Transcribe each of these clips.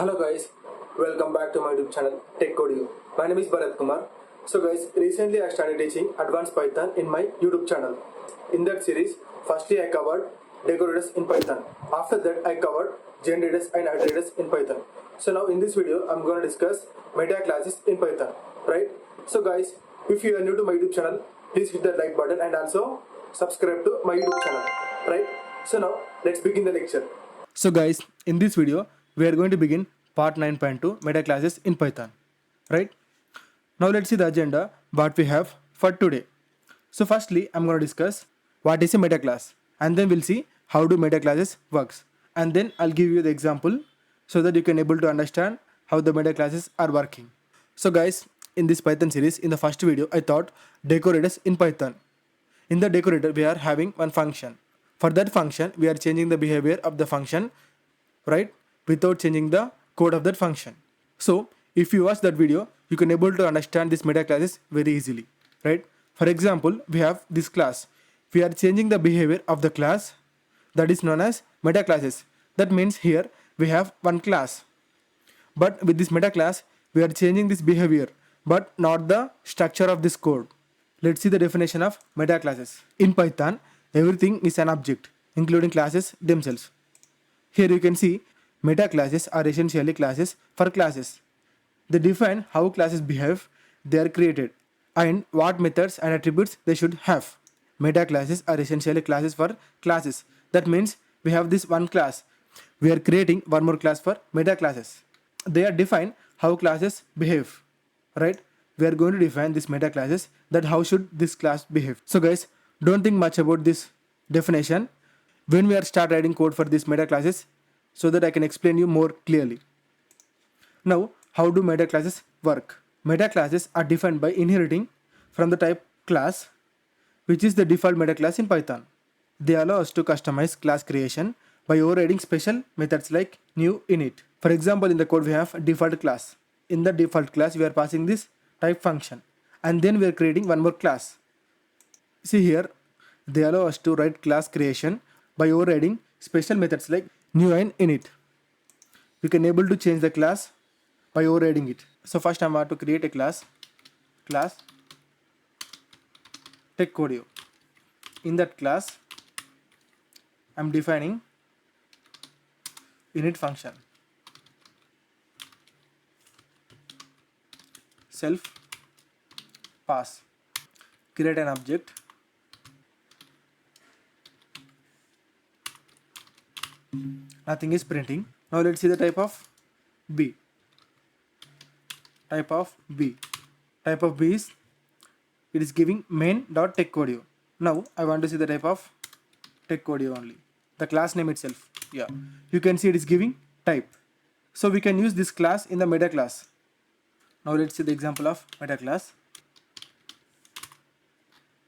Hello guys, welcome back to my YouTube channel techCodio. My name is Bharat Kumar. So guys, recently I started teaching advanced Python in my YouTube channel. In that series, firstly I covered decorators in Python. After that I covered generators and iterators in Python. So now in this video I'm going to discuss metaclasses in Python, right? So guys, if you are new to my YouTube channel, please hit the like button and also subscribe to my YouTube channel, right? So now let's begin the lecture. So guys, in this video we are going to begin part 9.2 metaclasses in Python, right? Now let's see the agenda what we have for today. So firstly I'm going to discuss what is a metaclass, and then we'll see how do metaclasses works, and then I'll give you the example so that you can able to understand how the metaclasses are working. So guys, in this Python series, in the first video I taught decorators in Python. In the decorator we are having one function. For that function we are changing the behavior of the function, right, without changing the code of that function. So if you watch that video, you can able to understand this metaclasses very easily, right? For example, we have this class. We are changing the behavior of the class, that is known as metaclasses. That means here we have one class, but with this metaclass we are changing this behavior but not the structure of this code. Let's see the definition of metaclasses. In Python, everything is an object, including classes themselves. Here you can see metaclasses are essentially classes for classes. They define how classes behave, they are created, and what methods and attributes they should have. Metaclasses are essentially classes for classes. That means we have this one class. We are creating one more class for metaclasses. They are define how classes behave, right? We are going to define this metaclasses, that how should this class behave. So guys, don't think much about this definition when we are start writing code for this metaclasses, so that I can explain you more clearly. Now, how do metaclasses work? Metaclasses are defined by inheriting from the type class, which is the default metaclass in Python. They allow us to customize class creation by overriding special methods like new, init. For example, in the code we have a default class. In the default class we are passing this type function, and then we are creating one more class. See here, they allow us to write class creation by overriding special methods like new and init. We can able to change the class by overriding it. So first I want to create a class techCodio. In that class I'm defining init function, self pass, create an object, nothing is printing. Now let's see the type of B. Type of B is, it is giving main.techCodio. Now I want to see the type of techCodio only, the class name itself. Yeah, you can see it is giving type. So we can use this class in the metaclass. Now let's see the example of metaclass.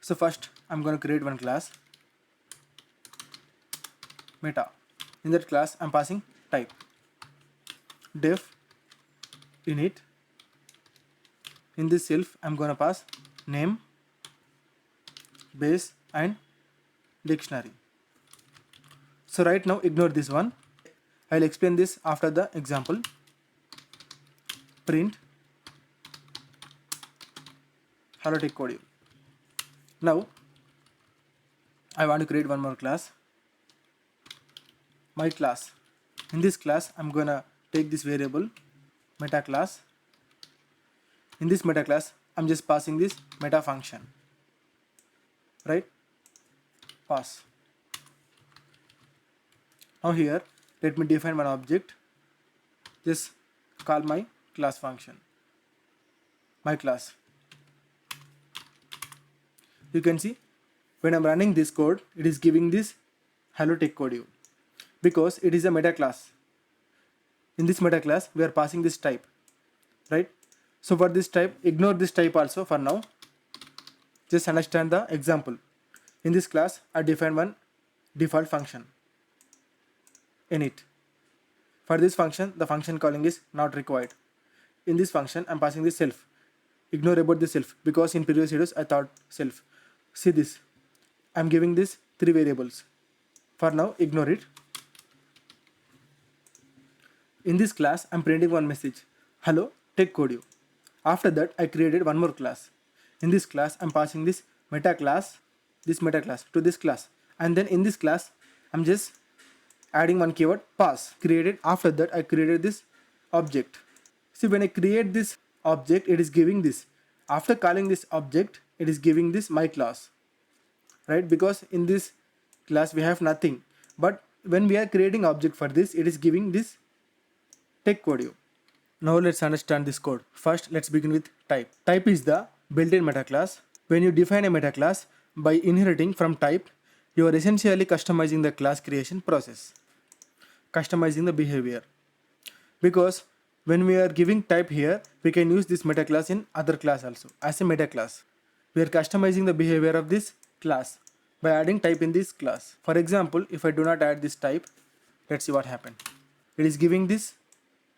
So first I'm going to create one class, meta. In that class I'm passing type, def init. In this self I'm going to pass name, base and dictionary. So right now ignore this one. I'll explain this after the example. Print hello techCodio. Now I want to create one more class, my class. In this class I'm gonna take this variable metaclass. In this metaclass I'm just passing this meta function, right? Pass. Now here let me define one object, just call my class function, my class. You can see when I'm running this code, it is giving this hello techCodio because it is a metaclass. In this metaclass we are passing this type, right? So for this type, ignore this type also for now. Just understand the example. In this class I define one default function, init. For this function the function calling is not required. In this function I'm passing this self. Ignore about the self because in previous videos I thought self. See this, I'm giving this 3 variables. For now ignore it. In this class, I'm printing one message. Hello, techCodio. After that, I created one more class. In this class, I'm passing this metaclass to this class. And then in this class, I'm just adding one keyword pass created. After that, I created this object. See, when I create this object, it is giving this. After calling this object, it is giving this my class, right? Because in this class we have nothing, but when we are creating object for this, it is giving this techCodio. Now let's understand this code. First, let's begin with type. Type is the built-in metaclass. When you define a metaclass by inheriting from type, you are essentially customizing the class creation process, customizing the behavior. Because when we are giving type here, we can use this metaclass in other class also as a metaclass. We are customizing the behavior of this class by adding type in this class. For example, if I do not add this type, let's see what happened. It is giving this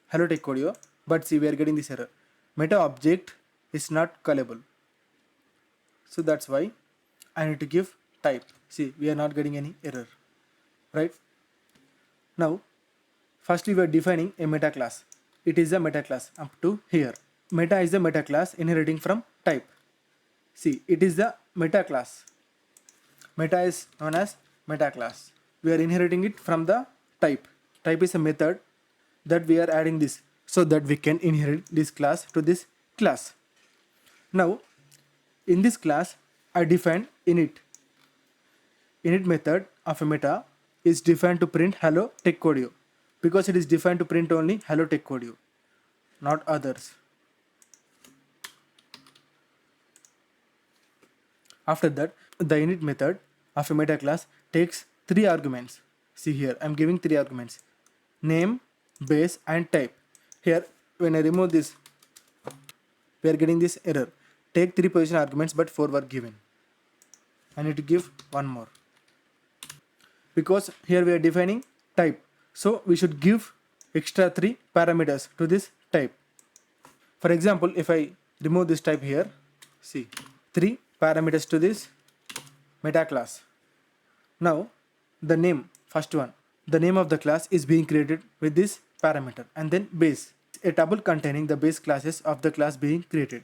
hello techCodio, but see, we are getting this error. Meta object is not callable. So that's why I need to give type. See, we are not getting any error, right? Now, firstly, we are defining a metaclass. It is a metaclass up to here. Meta is the metaclass inheriting from type. See, it is the metaclass. Meta is known as metaclass. We are inheriting it from the type. Type is a method that we are adding this so that we can inherit this class to this class. Now, in this class, I define init. Init method of a meta is defined to print hello techCodio, because it is defined to print only hello techCodio, not others. After that, the init method of a meta class takes 3 arguments. See here, I am giving 3 arguments: name, base and type. Here, when I remove this, we are getting this error. Take 3 position arguments but 4 were given. I need to give one more, because here we are defining type. So we should give extra 3 parameters to this type. For example, if I remove this type here, see, 3 parameters to this meta class. Now the name, first one, the name of the class is being created with this parameter, and then base, a tuple containing the base classes of the class being created.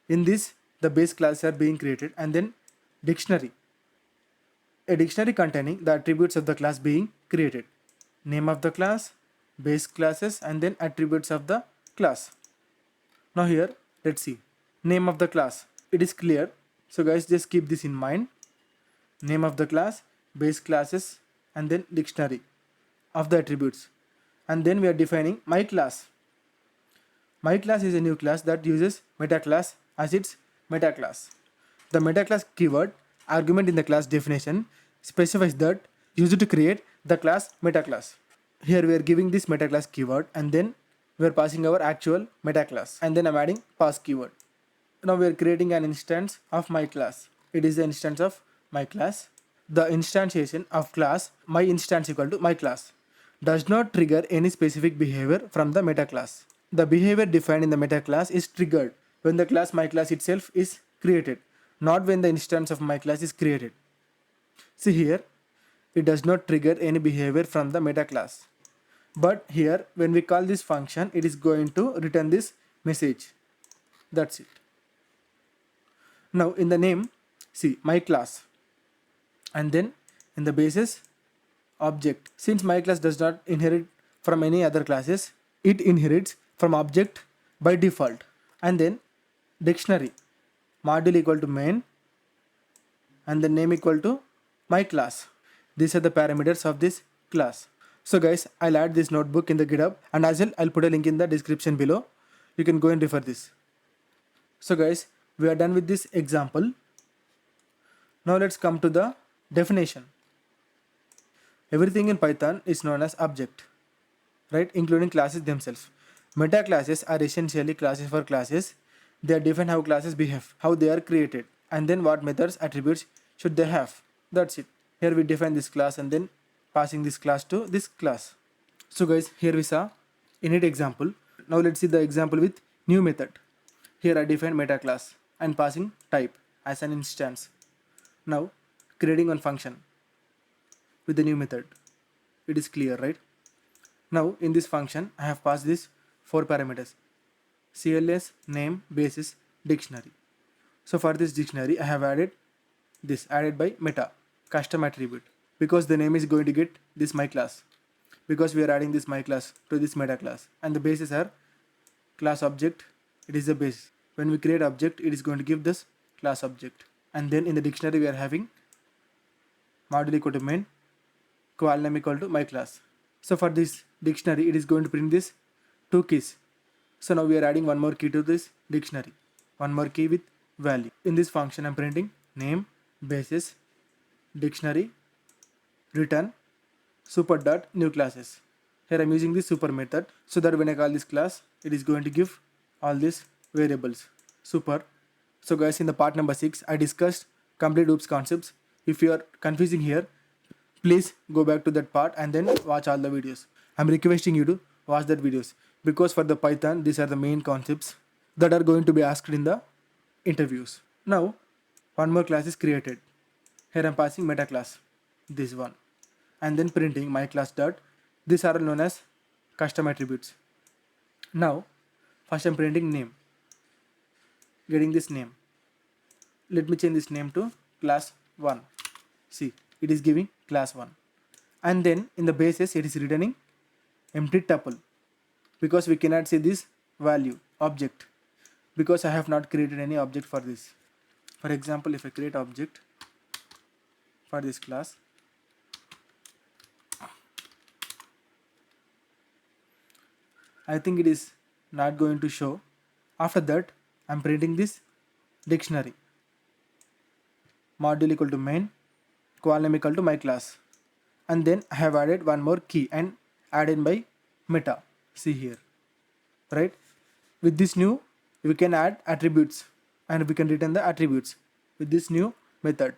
In this, the base classes are being created, and then dictionary, a dictionary containing the attributes of the class being created. Name of the class, base classes, and then attributes of the class. Now here, let's see. Name of the class. It is clear. So guys, just keep this in mind. Name of the class, base classes, and then dictionary of the attributes. And then we are defining my class. My class is a new class that uses metaclass as its metaclass. The metaclass keyword argument in the class definition specifies that used to create the class metaclass. Here we are giving this metaclass keyword, and then we are passing our actual metaclass, and then I'm adding pass keyword. Now we are creating an instance of my class. It is the instance of my class. The instantiation of class my instance equal to my class does not trigger any specific behavior from the metaclass. The behavior defined in the metaclass is triggered when the class my class itself is created, not when the instance of my class is created. See here, it does not trigger any behavior from the metaclass. But here, when we call this function, it is going to return this message. That's it. Now in the name, see, my class, and then in the basis, object. Since my class does not inherit from any other classes, it inherits from object by default. And then dictionary, module equal to main, and the name equal to my class. These are the parameters of this class. So guys, I'll add this notebook in the GitHub, and as well I'll put a link in the description below. You can go and refer this. So guys, we are done with this example. Now let's come to the definition. Everything in Python is known as object, right? Including classes themselves. Meta classes are essentially classes for classes. They are defined how classes behave, how they are created, and then what methods, attributes should they have. That's it. Here we define this class and then passing this class to this class. So guys, here we saw init example. Now let's see the example with new method. Here I define meta class and passing type as an instance. Now creating one function with the new method. It is clear, right? Now in this function I have passed this 4 parameters: CLS, name, basis, dictionary. So for this dictionary I have added this, added by meta custom attribute, because the name is going to get this my class, because we are adding this my class to this meta class, and the bases are class object. It is the base. When we create object, it is going to give this class object. And then in the dictionary we are having module equal to main, qual name equal to my class. So for this dictionary it is going to print this 2 keys. So now we are adding one more key to this dictionary, one more key with value. In this function I'm printing name, basis, dictionary, return, super dot new classes. Here I'm using this super method so that when I call this class, it is going to give all these variables. Super. So guys, in the part number 6 I discussed complete loops concepts. If you are confusing here, please go back to that part and then watch all the videos. I'm requesting you to watch that videos, because for the Python these are the main concepts that are going to be asked in the interviews. Now one more class is created. Here I'm passing meta class, this one, and then printing my class dot. These are known as custom attributes. Now first I'm printing name, getting this name. Let me change this name to class 1. See, it is giving class 1. And then in the basis it is returning empty tuple, because we cannot see this value object, because I have not created any object for this. For example, if I create object for this class, I think it is not going to show. After that I'm printing this dictionary, module equal to main, qual name equal to my class, and then I have added one more key and added by meta. See here, right? With this new we can add attributes and we can return the attributes with this new method.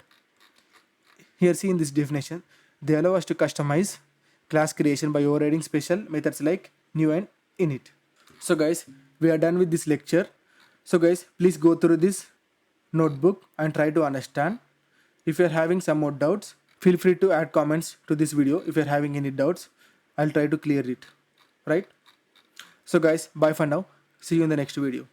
Here see in this definition, they allow us to customize class creation by overriding special methods like new and init. So guys, we are done with this lecture. So guys, please go through this notebook and try to understand. If you are having some more doubts, feel free to add comments to this video. If you are having any doubts, I'll try to clear it, right? So guys, bye for now. See you in the next video.